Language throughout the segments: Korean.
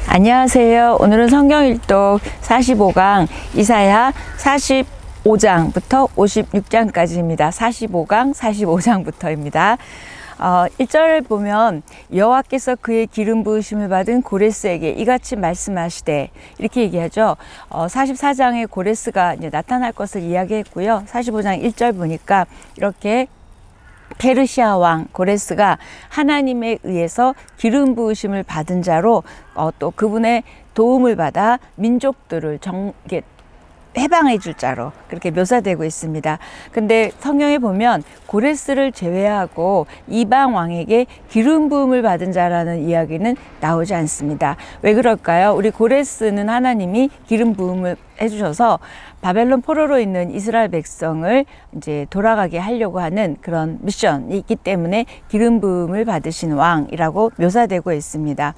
안녕하세요. 오늘은 성경일독 45강 이사야 45장부터 56장까지입니다. 45강 45장부터입니다. 1절 보면 여호와께서 그의 기름 부으심을 받은 고레스에게 이같이 말씀하시되 이렇게 얘기하죠. 44장에 고레스가 이제 나타날 것을 이야기했고요. 45장 1절 보니까 이렇게 페르시아 왕 고레스가 하나님에 의해서 기름 부으심을 받은 자로 또 그분의 도움을 받아 민족들을 해방해 줄 자로 그렇게 묘사되고 있습니다. 근데 성경에 보면 고레스를 제외하고 이방 왕에게 기름 부음을 받은 자라는 이야기는 나오지 않습니다. 왜 그럴까요? 우리 고레스는 하나님이 기름 부음을 해주셔서 바벨론 포로로 있는 이스라엘 백성을 이제 돌아가게 하려고 하는 그런 미션이 있기 때문에 기름 부음을 받으신 왕이라고 묘사되고 있습니다.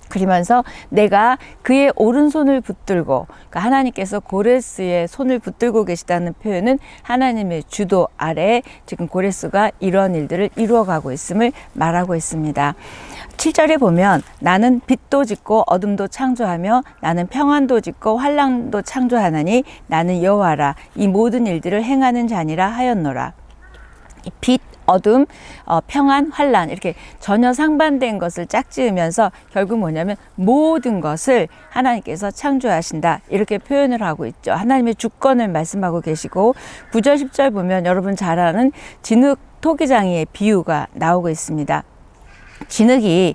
그러면서 내가 그의 오른손을 붙들고, 그러니까 하나님께서 고레스의 손을 붙들고 계시다는 표현은 하나님의 주도 아래 지금 고레스가 이런 일들을 이루어가고 있음을 말하고 있습니다. 7절에 보면 나는 빛도 짓고 어둠도 창조하며 나는 평안도 짓고 환난도 창조하나니 나는 여호와라 이 모든 일들을 행하는 자니라 하였노라. 빛, 어둠, 평안, 환난 이렇게 전혀 상반된 것을 짝지으면서 결국 뭐냐면 모든 것을 하나님께서 창조하신다 이렇게 표현을 하고 있죠. 하나님의 주권을 말씀하고 계시고 9절 10절 보면 여러분 잘 아는 진흙 토기장이의 비유가 나오고 있습니다. 진흙이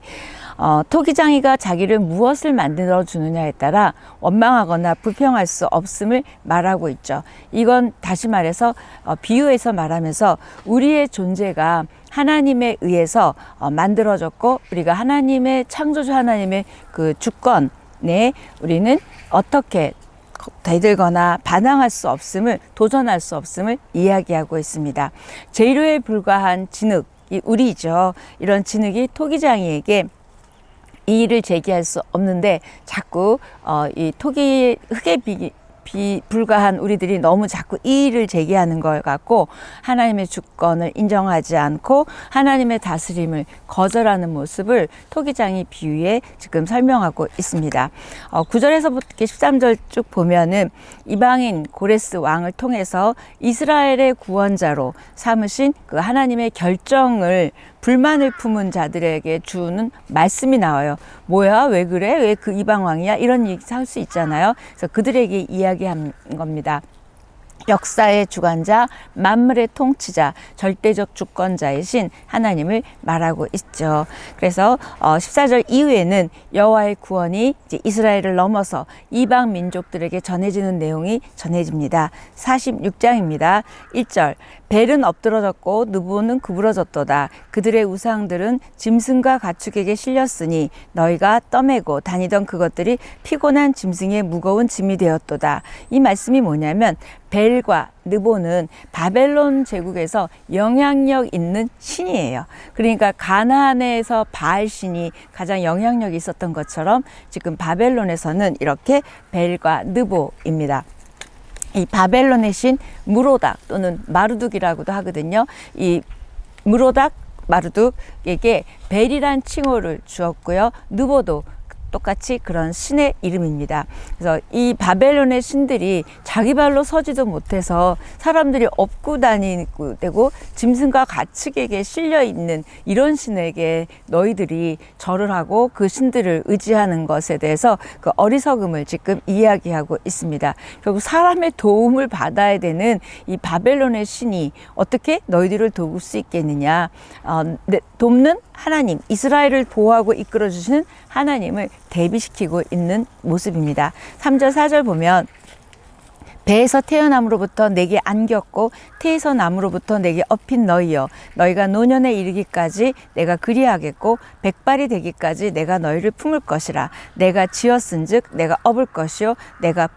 토기장이가 자기를 무엇을 만들어 주느냐에 따라 원망하거나 불평할 수 없음을 말하고 있죠. 이건 다시 말해서 비유해서 말하면서 우리의 존재가 하나님에 의해서 만들어졌고 우리가 하나님의 창조주 하나님의 그 주권에 우리는 어떻게 대들거나 반항할 수 없음을 도전할 수 없음을 이야기하고 있습니다. 재료에 불과한 진흙 이 우리죠. 이런 진흙이 토기장이에게 이의를 제기할 수 없는데 자꾸 이 흙에 불과한 우리들이 너무 자꾸 이의를 제기하는 것 같고 하나님의 주권을 인정하지 않고 하나님의 다스림을 거절하는 모습을 토기장이 비유에 지금 설명하고 있습니다. 9절에서부터 13절 쭉 보면은 이방인 고레스 왕을 통해서 이스라엘의 구원자로 삼으신 그 하나님의 결정을 불만을 품은 자들에게 주는 말씀이 나와요. 뭐야? 왜 그래? 왜 그 이방 왕이야? 이런 얘기 할 수 있잖아요. 그래서 그들에게 이야기한 겁니다. 역사의 주관자, 만물의 통치자, 절대적 주권자이신 하나님을 말하고 있죠. 그래서 14절 이후에는 여호와의 구원이 이제 이스라엘을 넘어서 이방 민족들에게 전해지는 내용이 전해집니다. 46장입니다. 1절 벨은 엎드러졌고 느보는 구부러졌도다. 그들의 우상들은 짐승과 가축에게 실렸으니 너희가 떠매고 다니던 그것들이 피곤한 짐승의 무거운 짐이 되었도다. 이 말씀이 뭐냐면 벨과 느보는 바벨론 제국에서 영향력 있는 신이에요. 그러니까 가나안에서 바알 신이 가장 영향력이 있었던 것처럼 지금 바벨론에서는 이렇게 벨과 느보입니다. 이 바벨론의 신 무로닥 또는 마르둑이라고도 하거든요. 이 무로닥 마르둑에게 벨이란 칭호를 주었고요. 느보도 똑같이 그런 신의 이름입니다. 그래서 이 바벨론의 신들이 자기 발로 서지도 못해서 사람들이 업고 다니고 되고 짐승과 가축에게 실려 있는 이런 신에게 너희들이 절을 하고 그 신들을 의지하는 것에 대해서 그 어리석음을 지금 이야기하고 있습니다. 결국 사람의 도움을 받아야 되는 이 바벨론의 신이 어떻게 너희들을 도울 수 있겠느냐. 돕는 하나님, 이스라엘을 보호하고 이끌어주시는 하나님을 대비시키고 있는 모습입니다. 3절 4절 보면 배에서 태어남으로부터 내게 안겼고 태에서 남으로부터 내게 업힌 너희여 너희가 노년에 이르기까지 내가 그리하겠고 백발이 되기까지 내가 너희를 품을 것이라. 내가 지었은즉 내가 업을 것이요 내가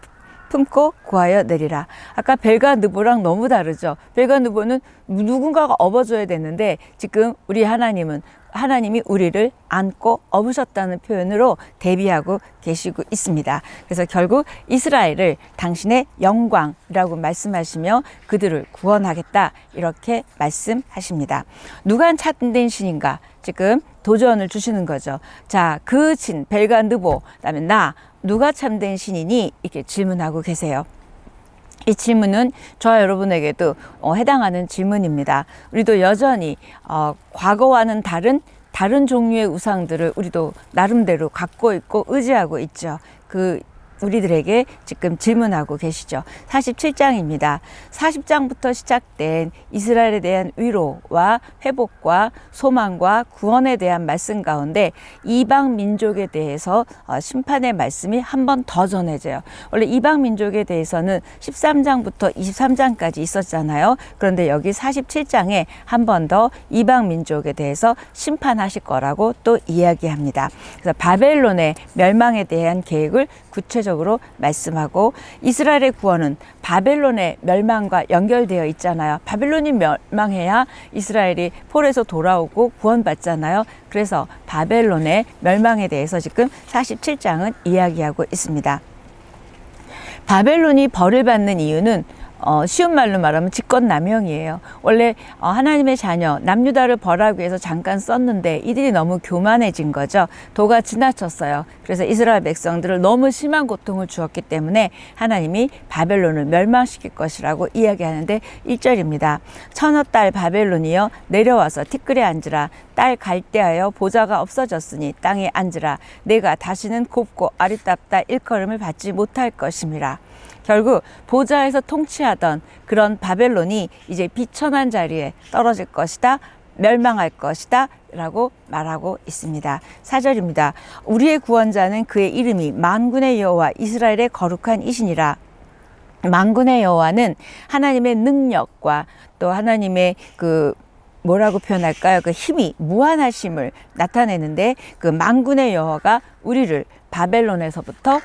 품고 구하여 내리라. 아까 벨과 느보랑 너무 다르죠. 벨과 느보는 누군가가 업어줘야 되는데 지금 우리 하나님이 우리를 안고 업으셨다는 표현으로 대비하고 계시고 있습니다. 그래서 결국 이스라엘을 당신의 영광이라고 말씀하시며 그들을 구원하겠다 이렇게 말씀하십니다. 누가 참된 신인가? 지금 도전을 주시는 거죠. 자, 그 진, 벨과 느보, 그다음에 나, 누가 참된 신이니? 이렇게 질문하고 계세요. 이 질문은 저와 여러분에게도 해당하는 질문입니다. 우리도 여전히 과거와는 다른 종류의 우상들을 우리도 나름대로 갖고 있고 의지하고 있죠. 우리들에게 지금 질문하고 계시죠. 47장입니다. 40장부터 시작된 이스라엘에 대한 위로와 회복과 소망과 구원에 대한 말씀 가운데 이방 민족에 대해서 심판의 말씀이 한 번 더 전해져요. 원래 이방 민족에 대해서는 13장부터 23장까지 있었잖아요. 그런데 여기 47장에 한 번 더 이방 민족에 대해서 심판하실 거라고 또 이야기합니다. 그래서 바벨론의 멸망에 대한 계획을 구체적으로 말씀하고 이스라엘의 구원은 바벨론의 멸망과 연결되어 있잖아요. 바벨론이 멸망해야 이스라엘이 폴에서 돌아오고 구원받잖아요. 그래서 바벨론의 멸망에 대해서 지금 47장은 이야기하고 있습니다. 바벨론이 벌을 받는 이유는 쉬운 말로 말하면 직권남용이에요. 원래 하나님의 자녀 남유다를 벌하기 위해서 잠깐 썼는데 이들이 너무 교만해진 거죠. 도가 지나쳤어요. 그래서 이스라엘 백성들을 너무 심한 고통을 주었기 때문에 하나님이 바벨론을 멸망시킬 것이라고 이야기하는데 1절입니다. 처녀 딸 바벨론이여 내려와서 티끌에 앉으라. 딸 갈대하여 보좌가 없어졌으니 땅에 앉으라. 내가 다시는 곱고 아리따다 일컬음을 받지 못할 것임이라. 결국 보좌에서 통치하던 그런 바벨론이 이제 비천한 자리에 떨어질 것이다, 멸망할 것이다 라고 말하고 있습니다. 4절입니다. 우리의 구원자는 그의 이름이 만군의 여호와 이스라엘의 거룩한 이신이라. 만군의 여호와는 하나님의 능력과 또 하나님의 뭐라고 표현할까요? 그 힘이 무한하심을 나타내는데 그 만군의 여호와가 우리를 바벨론에서부터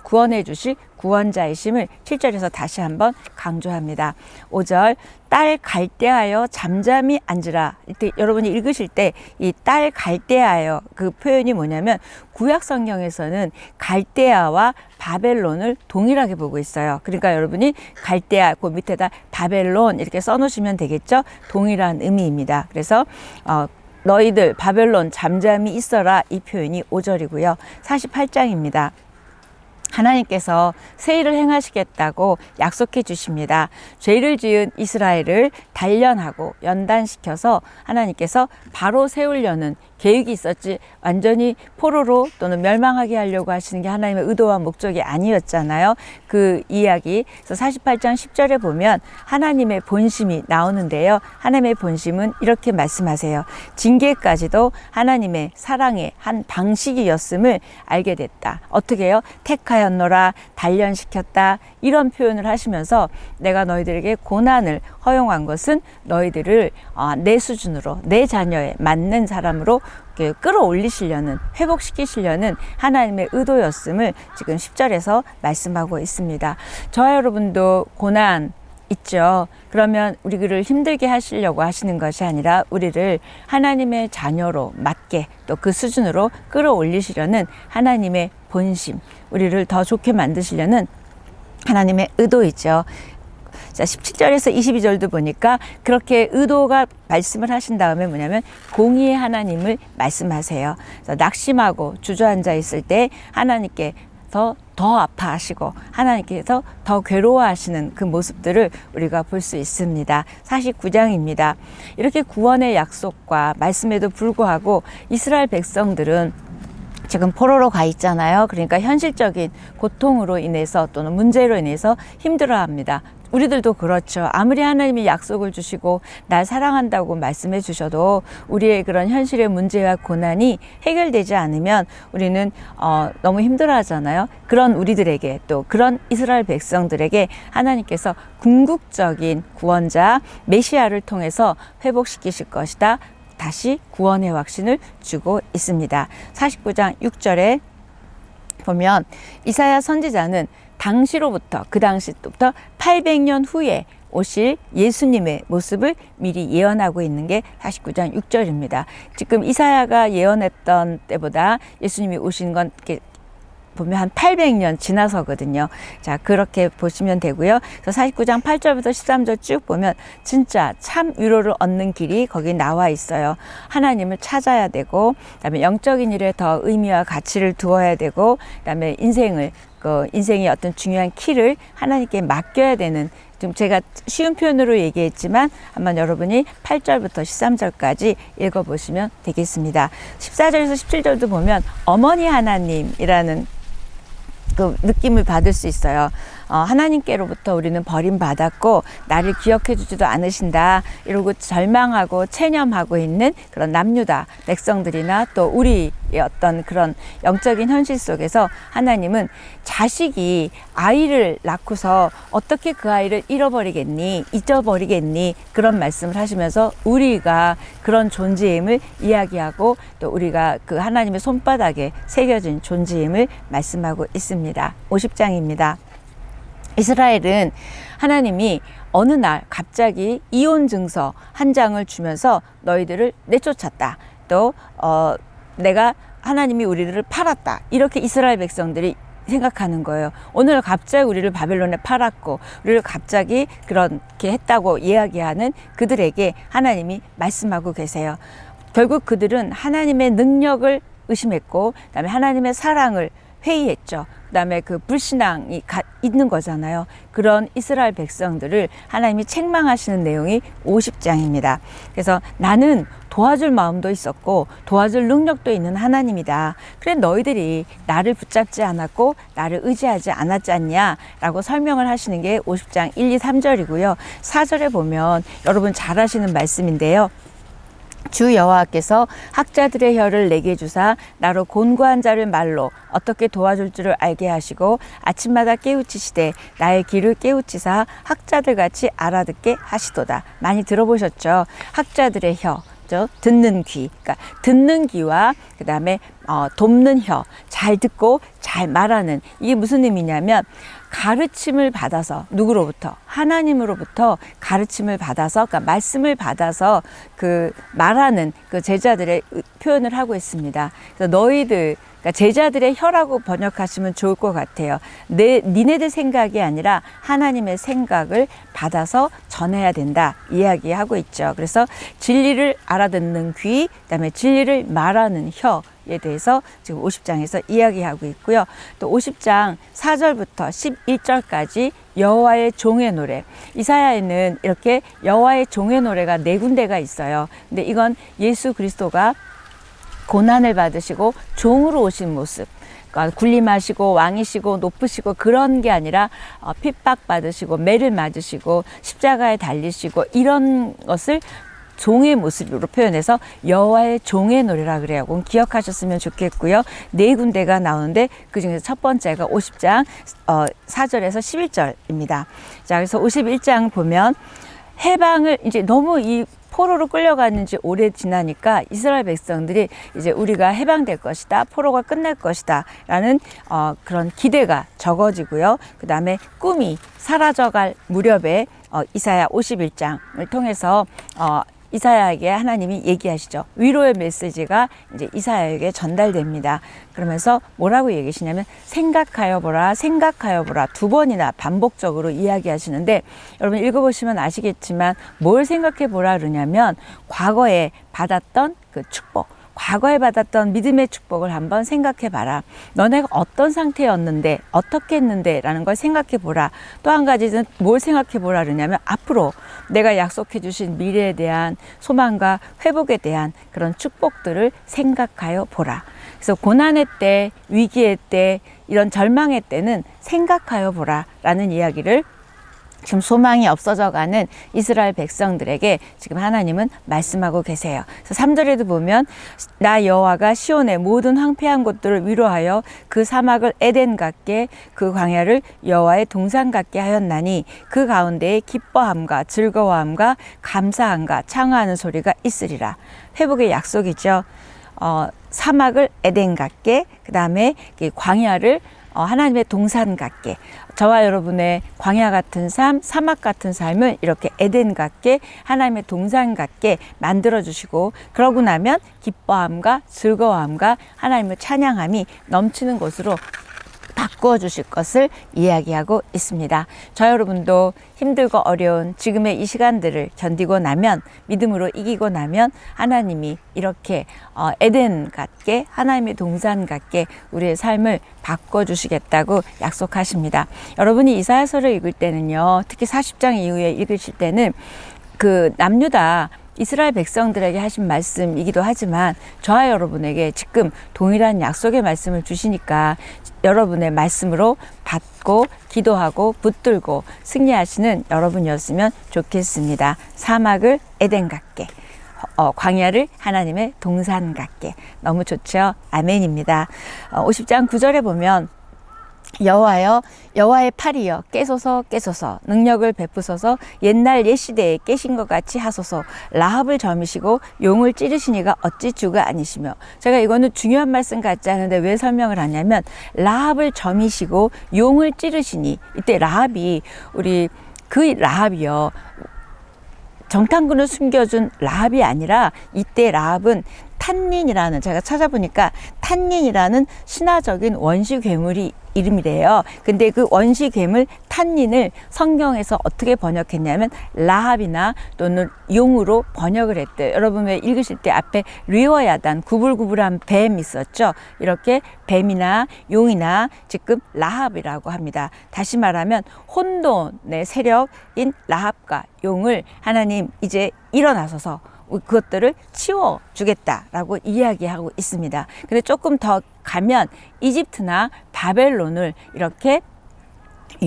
구원해 주실 구원자이심을 7절에서 다시 한번 강조합니다. 5절 딸 갈대하여 잠잠히 앉으라. 이때 여러분이 읽으실 때 이 딸 갈대하여 그 표현이 뭐냐면 구약 성경에서는 갈대아와 바벨론을 동일하게 보고 있어요. 그러니까 여러분이 갈대아 그 밑에다 바벨론 이렇게 써놓으시면 되겠죠. 동일한 의미입니다. 그래서 너희들 바벨론 잠잠히 있어라 이 표현이 5절이고요. 48장입니다. 하나님께서 새 일을 행하시겠다고 약속해 주십니다. 죄를 지은 이스라엘을 단련하고 연단시켜서 하나님께서 바로 세우려는 계획이 있었지 완전히 포로로 또는 멸망하게 하려고 하시는 게 하나님의 의도와 목적이 아니었잖아요. 그 이야기. 그래서 48장 10절에 보면 하나님의 본심이 나오는데요. 하나님의 본심은 이렇게 말씀하세요. 징계까지도 하나님의 사랑의 한 방식이었음을 알게 됐다. 어떻게 해요? 택하였노라, 단련시켰다 이런 표현을 하시면서 내가 너희들에게 고난을 허용한 것은 너희들을 내 수준으로 내 자녀에 맞는 사람으로 끌어올리시려는 회복시키시려는 하나님의 의도였음을 지금 10절에서 말씀하고 있습니다. 저와 여러분도 고난 있죠. 그러면 우리를 힘들게 하시려고 하시는 것이 아니라 우리를 하나님의 자녀로 맞게 또 그 수준으로 끌어올리시려는 하나님의 본심, 우리를 더 좋게 만드시려는 하나님의 의도이죠. 자, 17절에서 22절도 보니까 그렇게 의도가 말씀을 하신 다음에 뭐냐면 공의의 하나님을 말씀하세요. 낙심하고 주저앉아 있을 때 하나님께서 더 아파하시고 하나님께서 더 괴로워하시는 그 모습들을 우리가 볼 수 있습니다. 49장입니다. 이렇게 구원의 약속과 말씀에도 불구하고 이스라엘 백성들은 지금 포로로 가 있잖아요. 그러니까 현실적인 고통으로 인해서 또는 문제로 인해서 힘들어합니다. 우리들도 그렇죠. 아무리 하나님이 약속을 주시고 날 사랑한다고 말씀해 주셔도 우리의 그런 현실의 문제와 고난이 해결되지 않으면 우리는 너무 힘들어하잖아요. 그런 우리들에게 또 그런 이스라엘 백성들에게 하나님께서 궁극적인 구원자 메시아를 통해서 회복시키실 것이다. 다시 구원의 확신을 주고 있습니다. 49장 6절에 보면 이사야 선지자는 당시로부터 그 당시부터 800년 후에 오실 예수님의 모습을 미리 예언하고 있는 게 49장 6절입니다. 지금 이사야가 예언했던 때보다 예수님이 오신 건 이렇게 보면 한 800년 지나서거든요. 자, 그렇게 보시면 되고요. 그래서 49장 8절부터 13절 쭉 보면 진짜 참 위로를 얻는 길이 거기 나와 있어요. 하나님을 찾아야 되고, 그다음에 영적인 일에 더 의미와 가치를 두어야 되고, 그다음에 인생의 어떤 중요한 키를 하나님께 맡겨야 되는, 좀 제가 쉬운 표현으로 얘기했지만 한번 여러분이 8절부터 13절까지 읽어보시면 되겠습니다. 14절에서 17절도 보면 어머니 하나님이라는 그 느낌을 받을 수 있어요. 하나님께로부터 우리는 버림받았고 나를 기억해 주지도 않으신다, 이러고 절망하고 체념하고 있는 그런 남유다 백성들이나 또 우리의 어떤 그런 영적인 현실 속에서 하나님은 자식이 아이를 낳고서 어떻게 그 아이를 잊어버리겠니, 그런 말씀을 하시면서 우리가 그런 존재임을 이야기하고, 또 우리가 그 하나님의 손바닥에 새겨진 존재임을 말씀하고 있습니다. 50장입니다. 이스라엘은 하나님이 어느 날 갑자기 이혼 증서 한 장을 주면서 너희들을 내쫓았다, 또 내가 하나님이 우리를 팔았다, 이렇게 이스라엘 백성들이 생각하는 거예요. 오늘 갑자기 우리를 바벨론에 팔았고 우리를 갑자기 그렇게 했다고 이야기하는 그들에게 하나님이 말씀하고 계세요. 결국 그들은 하나님의 능력을 의심했고, 그다음에 하나님의 사랑을 회의했죠. 그다음에 그 불신앙이 있는 거잖아요. 그런 이스라엘 백성들을 하나님이 책망하시는 내용이 50장입니다. 그래서 나는 도와줄 마음도 있었고 도와줄 능력도 있는 하나님이다. 그래 너희들이 나를 붙잡지 않았고 나를 의지하지 않았지 않냐 라고 설명을 하시는 게 50장 1, 2, 3절이고요. 4절에 보면 여러분 잘 아시는 말씀인데요. 주 여호와께서 학자들의 혀를 내게 주사 나로 곤고한 자를 말로 어떻게 도와줄 줄을 알게 하시고 아침마다 깨우치시되 나의 귀를 깨우치사 학자들 같이 알아듣게 하시도다. 많이 들어보셨죠? 학자들의 혀, 듣는 귀, 그러니까 듣는 귀와 그 다음에 돕는 혀, 잘 듣고 잘 말하는, 이게 무슨 의미냐면 가르침을 받아서, 누구로부터? 하나님으로부터 가르침을 받아서, 그러니까 말씀을 받아서 그 말하는 그 제자들의 표현을 하고 있습니다. 그래서 너희들, 그러니까 제자들의 혀라고 번역하시면 좋을 것 같아요. 니네들 생각이 아니라 하나님의 생각을 받아서 전해야 된다 이야기하고 있죠. 그래서 진리를 알아듣는 귀, 그다음에 진리를 말하는 혀에 대해서 지금 50장에서 이야기하고 있고요. 또 50장 4절부터 11절까지 여호와의 종의 노래. 이사야에는 이렇게 여호와의 종의 노래가 4군데가 있어요. 근데 이건 예수 그리스도가 고난을 받으시고 종으로 오신 모습, 그러니까 군림하시고 왕이시고 높으시고 그런 게 아니라 핍박받으시고 매를 맞으시고 십자가에 달리시고 이런 것을 종의 모습으로 표현해서 여호와의 종의 노래라 그래요. 그건 기억하셨으면 좋겠고요. 4군데가 나오는데 그중에서 첫 번째가 50장 4절에서 11절입니다. 자, 그래서 51장 보면 해방을 이제 너무 이 포로로 끌려갔는지 오래 지나니까 이스라엘 백성들이 이제 우리가 해방될 것이다, 포로가 끝날 것이다 라는 그런 기대가 적어지고요. 그 다음에 꿈이 사라져갈 무렵에 이사야 51장을 통해서 이사야에게 하나님이 얘기하시죠. 위로의 메시지가 이제 이사야에게 전달됩니다. 그러면서 뭐라고 얘기하시냐면 생각하여 보라, 생각하여 보라, 2번이나 반복적으로 이야기하시는데, 여러분 읽어보시면 아시겠지만 뭘 생각해 보라 그러냐면 과거에 받았던 그 축복, 과거에 받았던 믿음의 축복을 한번 생각해 봐라. 너네가 어떤 상태였는데 어떻게 했는데 라는 걸 생각해 보라. 또 한 가지는 뭘 생각해 보라 그러냐면 앞으로 내가 약속해 주신 미래에 대한 소망과 회복에 대한 그런 축복들을 생각하여 보라. 그래서 고난의 때, 위기의 때, 이런 절망의 때는 생각하여 보라 라는 이야기를 지금 소망이 없어져가는 이스라엘 백성들에게 지금 하나님은 말씀하고 계세요. 그래서 3절에도 보면 나 여호와가 시온의 모든 황폐한 곳들을 위로하여 그 사막을 에덴 같게 그 광야를 여호와의 동산 같게 하였나니 그 가운데에 기뻐함과 즐거워함과 감사함과 창화하는 소리가 있으리라. 회복의 약속이죠. 사막을 에덴 같게, 그 다음에 광야를 하나님의 동산 같게, 저와 여러분의 광야 같은 삶, 사막 같은 삶을 이렇게 에덴 같게, 하나님의 동산 같게 만들어 주시고, 그러고 나면 기뻐함과 즐거움과 하나님의 찬양함이 넘치는 곳으로 바꿔주실 것을 이야기하고 있습니다. 저 여러분도 힘들고 어려운 지금의 이 시간들을 견디고 나면, 믿음으로 이기고 나면 하나님이 이렇게 에덴 같게, 하나님의 동산 같게 우리의 삶을 바꿔주시겠다고 약속하십니다. 여러분이 이사야서를 읽을 때는요, 특히 40장 이후에 읽으실 때는 그 남유다 이스라엘 백성들에게 하신 말씀이기도 하지만 저와 여러분에게 지금 동일한 약속의 말씀을 주시니까 여러분의 말씀으로 받고 기도하고 붙들고 승리하시는 여러분이었으면 좋겠습니다. 사막을 에덴 같게, 광야를 하나님의 동산 같게. 너무 좋죠? 아멘입니다. 50장 9절에 보면 여호와여, 여호와의 팔이여, 깨소서 깨소서, 능력을 베푸소서, 옛날 옛시대에 깨신 것 같이 하소서. 라합을 점이시고 용을 찌르시니가 어찌 주가 아니시며. 제가 이거는 중요한 말씀 같지 않은데 왜 설명을 하냐면, 라합을 점이시고 용을 찌르시니, 이때 라합이 그 라합이요, 정탐꾼을 숨겨준 라합이 아니라, 이때 라합은 탄닌이라는, 제가 찾아보니까 탄닌이라는 신화적인 원시 괴물이 이름이래요. 근데 그 원시 괴물 탄닌을 성경에서 어떻게 번역했냐면 라합이나 또는 용으로 번역을 했대요. 여러분 왜 읽으실 때 앞에 리워야단, 구불구불한 뱀 있었죠? 이렇게 뱀이나 용이나 지금 라합이라고 합니다. 다시 말하면 혼돈의 세력인 라합과 용을 하나님 이제 일어나셔서 그것들을 치워주겠다라고 이야기하고 있습니다. 근데 조금 더 가면 이집트나 바벨론을 이렇게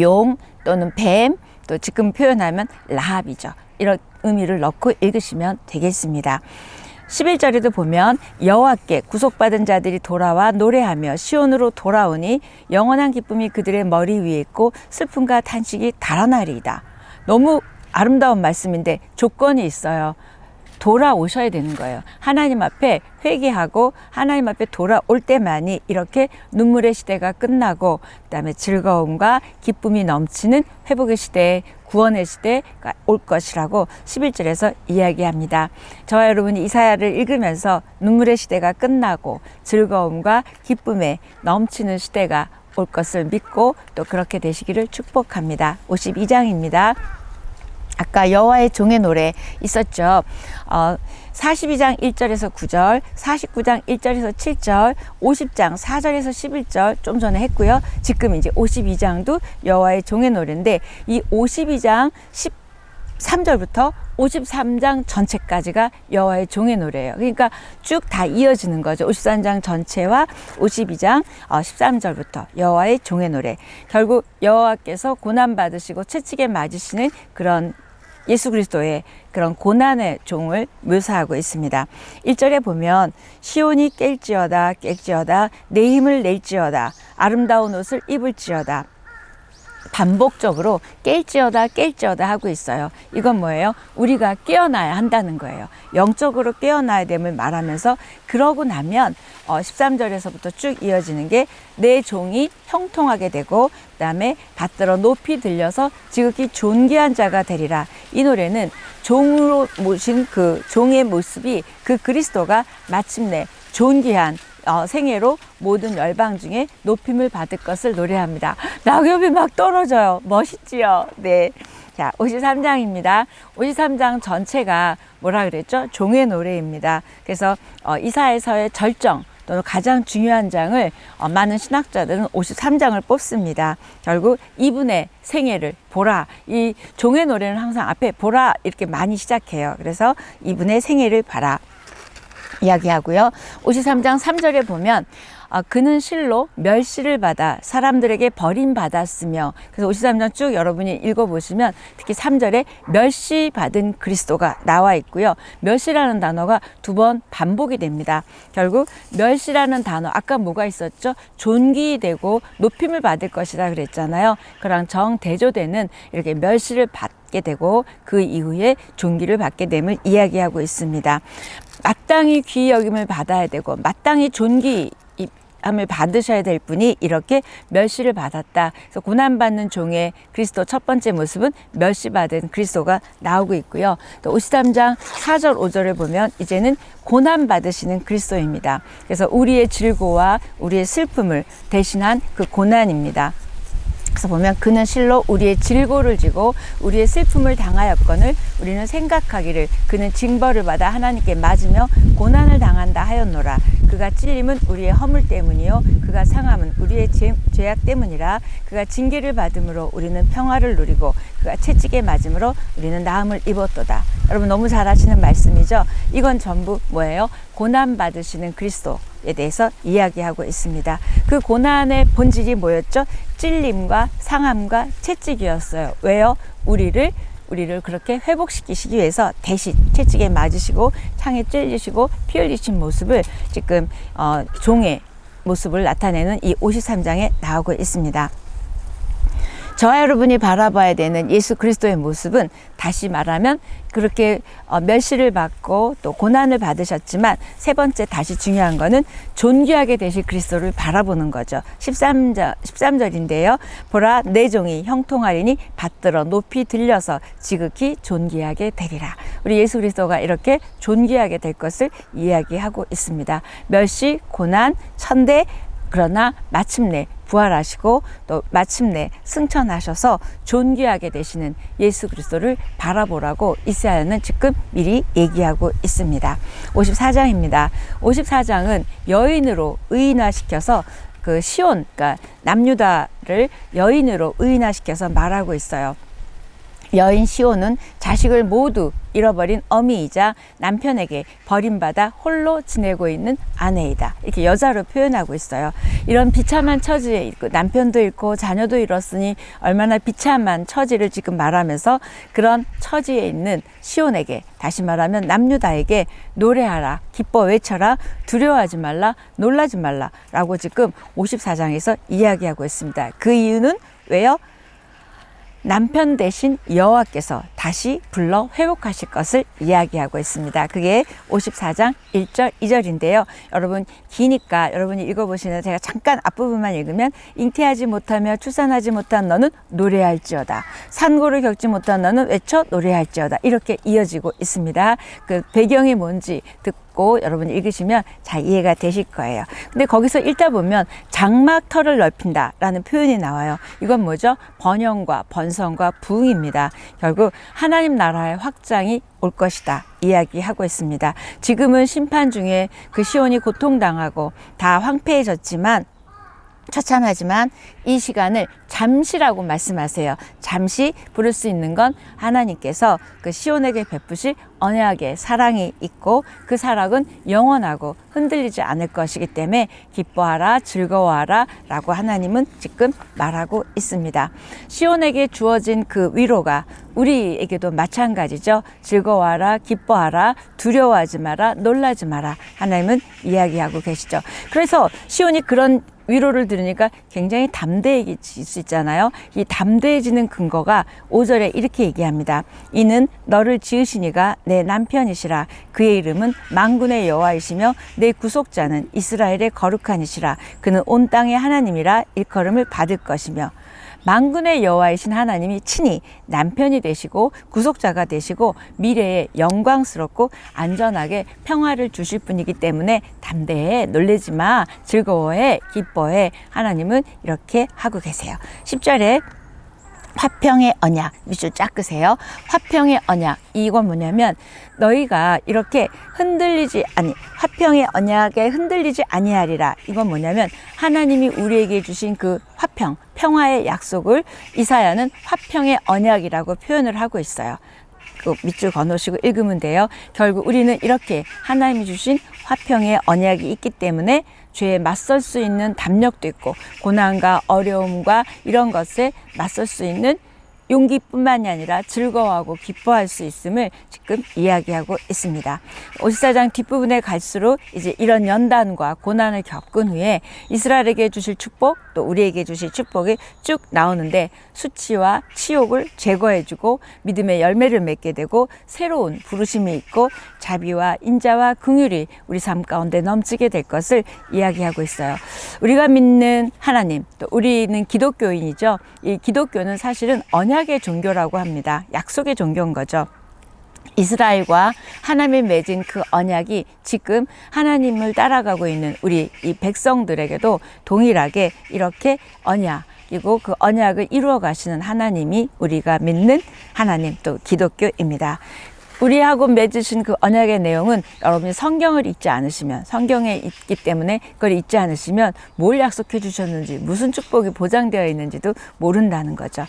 용 또는 뱀, 또 지금 표현하면 라합이죠. 이런 의미를 넣고 읽으시면 되겠습니다. 11절에도 보면 여호와께 구속받은 자들이 돌아와 노래하며 시온으로 돌아오니 영원한 기쁨이 그들의 머리 위에 있고 슬픔과 탄식이 달아나리이다. 너무 아름다운 말씀인데 조건이 있어요. 돌아오셔야 되는 거예요. 하나님 앞에 회개하고 하나님 앞에 돌아올 때만이 이렇게 눈물의 시대가 끝나고 그다음에 즐거움과 기쁨이 넘치는 회복의 시대, 구원의 시대가 올 것이라고 11절에서 이야기합니다. 저와 여러분이 이사야를 읽으면서 눈물의 시대가 끝나고 즐거움과 기쁨에 넘치는 시대가 올 것을 믿고 또 그렇게 되시기를 축복합니다. 52장입니다. 아까 여호와의 종의 노래 있었죠. 42장 1절에서 9절, 49장 1절에서 7절, 50장 4절에서 11절 좀 전에 했고요. 지금 이제 52장도 여호와의 종의 노래인데 이 52장 13절부터 53장 전체까지가 여호와의 종의 노래예요. 그러니까 쭉 다 이어지는 거죠. 53장 전체와 52장 13절부터 여호와의 종의 노래. 결국 여호와께서 고난 받으시고 채찍에 맞으시는 그런 예수 그리스도의 그런 고난의 종을 묘사하고 있습니다. 1절에 보면 시온이 깰지어다 깰지어다 내 힘을 낼지어다 아름다운 옷을 입을지어다. 반복적으로 깰지어다 깰지어다 하고 있어요. 이건 뭐예요? 우리가 깨어나야 한다는 거예요. 영적으로 깨어나야 됨을 말하면서 그러고 나면 13절에서부터 쭉 이어지는 게 내 종이 형통하게 되고 그다음에 받들어 높이 들려서 지극히 존귀한 자가 되리라. 이 노래는 종으로 모신 그 종의 모습이 그 그리스도가 마침내 존귀한 생애로 모든 열방 중에 높임을 받을 것을 노래합니다. 낙엽이 막 떨어져요. 멋있지요? 네. 자, 53장입니다. 53장 전체가 뭐라 그랬죠? 종의 노래입니다. 그래서 이사야서의 절정 또는 가장 중요한 장을 많은 신학자들은 53장을 뽑습니다. 결국 이분의 생애를 보라. 이 종의 노래는 항상 앞에 보라 이렇게 많이 시작해요. 그래서 이분의 생애를 봐라 이야기하고요. 53장 3절에 보면 그는 실로 멸시를 받아 사람들에게 버림받았으며, 그래서 53장 쭉 여러분이 읽어보시면 특히 3절에 멸시받은 그리스도가 나와 있고요. 멸시라는 단어가 2번 반복이 됩니다. 결국 멸시라는 단어, 아까 뭐가 있었죠? 존귀되고 높임을 받을 것이라 그랬잖아요. 그랑 정대조되는 이렇게 멸시를 받게 되고 그 이후에 존귀를 받게 됨을 이야기하고 있습니다. 마땅히 귀히 여김을 받아야 되고 마땅히 존귀 함을 받으셔야 될 분이 이렇게 멸시를 받았다. 그래서 고난받는 종의 그리스도 첫 번째 모습은 멸시받은 그리스도가 나오고 있고요. 또 53장 4절 5절을 보면 이제는 고난받으시는 그리스도입니다. 그래서 우리의 질고와 우리의 슬픔을 대신한 그 고난입니다. 그래서 보면 그는 실로 우리의 질고를 지고 우리의 슬픔을 당하였거늘 우리는 생각하기를 그는 징벌을 받아 하나님께 맞으며 고난을 당한다 하였노라. 그가 찔림은 우리의 허물 때문이요 그가 상함은 우리의 죄악 때문이라. 그가 징계를 받음으로 우리는 평화를 누리고 그가 채찍에 맞음으로 우리는 나음을 입었도다. 여러분 너무 잘 아시는 말씀이죠. 이건 전부 뭐예요? 고난 받으시는 그리스도에 대해서 이야기하고 있습니다. 그 고난의 본질이 뭐였죠? 찔림과 상함과 채찍이었어요. 왜요? 우리를 그렇게 회복시키시기 위해서 대신 채찍에 맞으시고 창에 찔리시고 피 흘리신 모습을 지금 종의 모습을 나타내는 이 53장에 나오고 있습니다. 저와 여러분이 바라봐야 되는 예수 그리스도의 모습은 다시 말하면 그렇게 멸시를 받고 또 고난을 받으셨지만 세 번째 다시 중요한 거는 존귀하게 되실 그리스도를 바라보는 거죠. 13절인데요. 보라 내 종이 형통하리니 받들어 높이 들려서 지극히 존귀하게 되리라. 우리 예수 그리스도가 이렇게 존귀하게 될 것을 이야기하고 있습니다. 멸시, 고난, 천대, 그러나 마침내 부활하시고 또 마침내 승천하셔서 존귀하게 되시는 예수 그리스도를 바라보라고 이사야는 지금 미리 얘기하고 있습니다. 54장입니다. 54장은 여인으로 의인화시켜서 그 시온, 그러니까 남유다를 여인으로 의인화시켜서 말하고 있어요. 여인 시온은 자식을 모두 잃어버린 어미이자 남편에게 버림받아 홀로 지내고 있는 아내이다. 이렇게 여자로 표현하고 있어요. 이런 비참한 처지에 있고 남편도 잃고 자녀도 잃었으니 얼마나 비참한 처지를 지금 말하면서 그런 처지에 있는 시온에게, 다시 말하면 남유다에게 노래하라, 기뻐 외쳐라, 두려워하지 말라, 놀라지 말라 라고 지금 54장에서 이야기하고 있습니다. 그 이유는 왜요? 남편 대신 여호와께서 다시 불러 회복하실 것을 이야기하고 있습니다. 그게 54장 1절 2절인데요. 여러분 기니까 여러분이 읽어보시면 제가 잠깐 앞부분만 읽으면 잉태하지 못하며 출산하지 못한 너는 노래할지어다. 산고를 겪지 못한 너는 외쳐 노래할지어다. 이렇게 이어지고 있습니다. 그 배경이 뭔지 듣고 여러분이 읽으시면 잘 이해가 되실 거예요. 근데 거기서 읽다 보면 장막 털을 넓힌다 라는 표현이 나와요. 이건 뭐죠? 번영과 번성과 부흥입니다. 결국 하나님 나라의 확장이 올 것이다 이야기하고 있습니다. 지금은 심판 중에 그 시온이 고통당하고 다 황폐해졌지만 처참하지만 이 시간을 잠시라고 말씀하세요. 잠시 부를 수 있는 건 하나님께서 그 시온에게 베푸실 언약의 사랑이 있고 그 사랑은 영원하고 흔들리지 않을 것이기 때문에 기뻐하라, 즐거워하라 라고 하나님은 지금 말하고 있습니다. 시온에게 주어진 그 위로가 우리에게도 마찬가지죠. 즐거워하라, 기뻐하라, 두려워하지 마라, 놀라지 마라. 하나님은 이야기하고 계시죠. 그래서 시온이 그런 위로를 들으니까 굉장히 담대해질 수 있잖아요. 이 담대해지는 근거가 5절에 이렇게 얘기합니다. 이는 너를 지으시니가 내 남편이시라. 그의 이름은 만군의 여호와이시며 내 구속자는 이스라엘의 거룩한 이시라. 그는 온 땅의 하나님이라 일컬음을 받을 것이며. 만군의 여호와이신 하나님이 친히 남편이 되시고 구속자가 되시고 미래에 영광스럽고 안전하게 평화를 주실 분이기 때문에 담대해, 놀라지 마, 즐거워해, 기뻐해. 하나님은 이렇게 하고 계세요. 10절에 화평의 언약, 밑줄 쫙 끄세요. 화평의 언약, 이건 뭐냐면 너희가 이렇게 화평의 언약에 흔들리지 아니하리라. 이건 뭐냐면 하나님이 우리에게 주신 그 화평, 평화의 약속을 이사야는 화평의 언약이라고 표현을 하고 있어요. 그 밑줄 거놓으시고 읽으면 돼요. 결국 우리는 이렇게 하나님이 주신 화평의 언약이 있기 때문에 죄에 맞설 수 있는 담력도 있고 고난과 어려움과 이런 것에 맞설 수 있는 용기뿐만이 아니라 즐거워하고 기뻐할 수 있음을 지금 이야기하고 있습니다. 54장 뒷부분에 갈수록 이제 이런 연단과 고난을 겪은 후에 이스라엘에게 주실 축복, 또 우리에게 주실 축복이 쭉 나오는데 수치와 치욕을 제거해주고 믿음의 열매를 맺게 되고 새로운 부르심이 있고 자비와 인자와 긍휼이 우리 삶 가운데 넘치게 될 것을 이야기하고 있어요. 우리가 믿는 하나님, 또 우리는 기독교인이죠. 이 기독교는 사실은 언약의 종교라고 합니다. 약속의 종교인 거죠. 이스라엘과 하나님이 맺은 그 언약이 지금 하나님을 따라가고 있는 우리 이 백성들에게도 동일하게 이렇게 언약, 그리고 그 언약을 이루어 가시는 하나님이 우리가 믿는 하나님, 또 기독교입니다. 우리하고 맺으신 그 언약의 내용은 여러분이 성경을 읽지 않으시면, 성경에 있기 때문에 그걸 읽지 않으시면 뭘 약속해 주셨는지, 무슨 축복이 보장되어 있는지도 모른다는 거죠.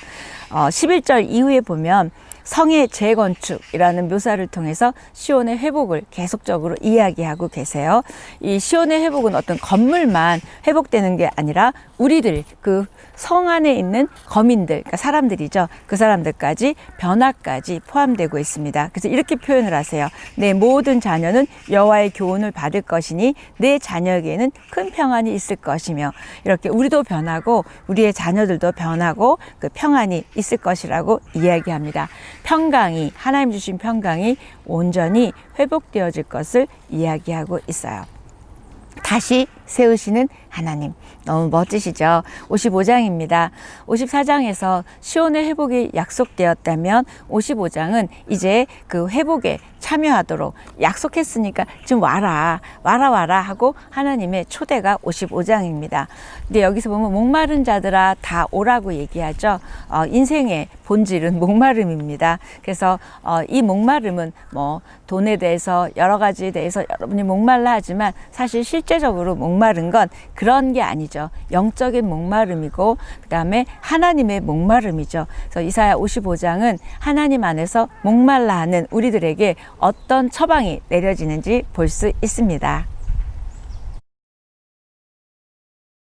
11절 이후에 보면 성의 재건축이라는 묘사를 통해서 시온의 회복을 계속적으로 이야기하고 계세요. 이 시온의 회복은 어떤 건물만 회복되는 게 아니라 우리들, 그 성 안에 있는 거민들, 그러니까 사람들이죠. 그 사람들까지 변화까지 포함되고 있습니다. 그래서 이렇게 표현을 하세요. 내 모든 자녀는 여호와의 교훈을 받을 것이니 내 자녀에게는 큰 평안이 있을 것이며, 이렇게 우리도 변하고 우리의 자녀들도 변하고 그 평안이 있을 것이라고 이야기합니다. 평강이, 하나님 주신 평강이 온전히 회복되어질 것을 이야기하고 있어요. 다시 세우시는 하나님, 너무 멋지시죠? 55장입니다. 54장에서 시온의 회복이 약속되었다면 55장은 이제 그 회복에 참여하도록 약속했으니까 좀 와라 하고 하나님의 초대가 55장입니다. 근데 여기서 보면 목마른 자들아 다 오라고 얘기하죠. 인생의 본질은 목마름입니다. 그래서 이 목마름은 뭐 돈에 대해서 여러 가지에 대해서 여러분이 목말라 하지만 사실 실제적으로 목마른 건 그런 게 아니죠. 영적인 목마름이고 그 다음에 하나님의 목마름이죠. 그래서 이사야 55장은 하나님 안에서 목말라 하는 우리들에게 어떤 처방이 내려지는지 볼 수 있습니다.